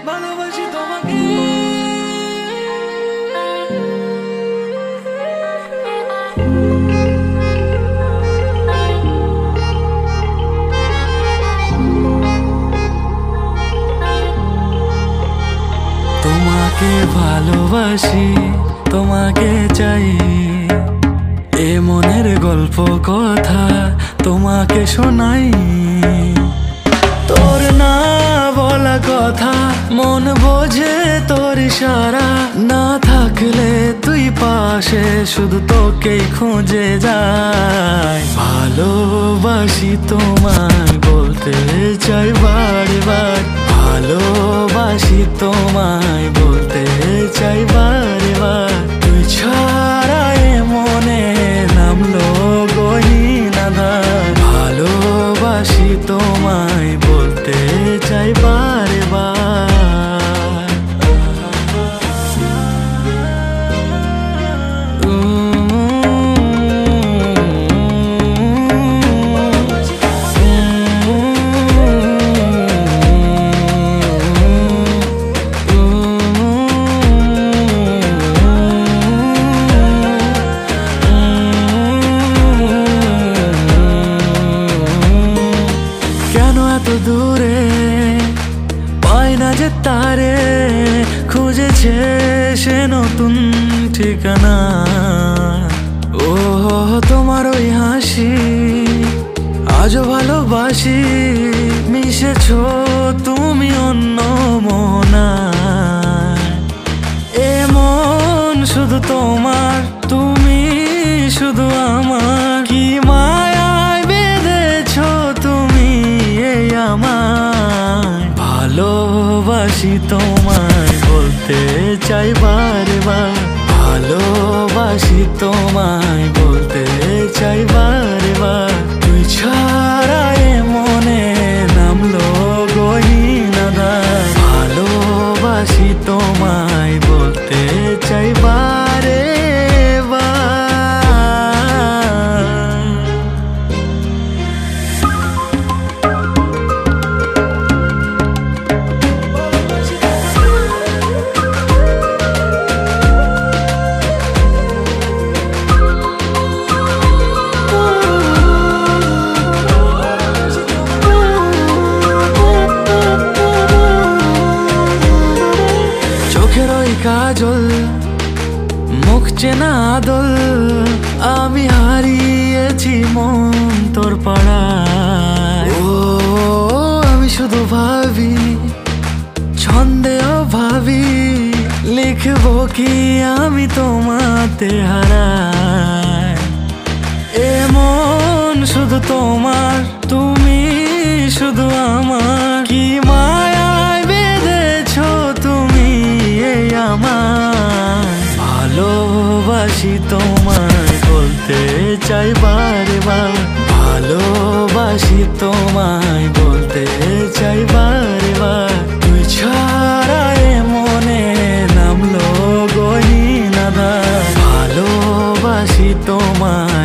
ভালোবাসি তোমাকে। তোমাকে ভালোবাসি, তোমাকে চাই, এ মনের গল্প কথা তোমাকে শোনাই। তোর না বলা কথা মন বোঝে, তোর ইশারা না থাকলে তুই পাশে শুধু তোকেই খুঁজে যায়। ভালোবাসি তোমায় বলতে চাই বারবার, ভালোবাসি তোমায় বলতে চাই বারবার। তুই ছাড়া এ মনে নামলো গহীনাদার। ভালোবাসি তোমায় বলতে চাই বারবার। দূরে পাই না যে তারে, খুঁজেছে সে নতুন ঠিকানা। ও তোমার ওই হাসি আজও ভালোবাসি, মিশেছ তুমি অন্য মনায়। এ মন শুধু তোমার, তুমি শুধু আমার। কি মায়ায় বেঁধেছ তুমি এই আমায়। ভালোবাসি তোমায় বলতে চাই বারবার, ভালোবাসি তোমায় বলতে চাই বারবার। তুই ছাড়া এ মনে নামলো গহীনাদার। ভালোবাসি তোমায় বলতে চাই বারে কাজল, মুখ চেনা আদল, আমি হারিয়েছি মন তোর পাড়ায়। ও আমি শুধু ভাবি, ছন্দেও ভাবি, লিখবো কি আমি তোমাতে হারায়। এ মন শুধু তোমার, তুমি শুধু আমার। কি মায়ায় বেঁধেছ তুমি এই আমায়। ভালোবাসি তোমায় বলতে চাই বারবার, ভালোবাসি তোমায় বলতে চাই বারবার। তুই ছাড়া এ মনে নামলো গহীনাদার। ভালোবাসি তোমায়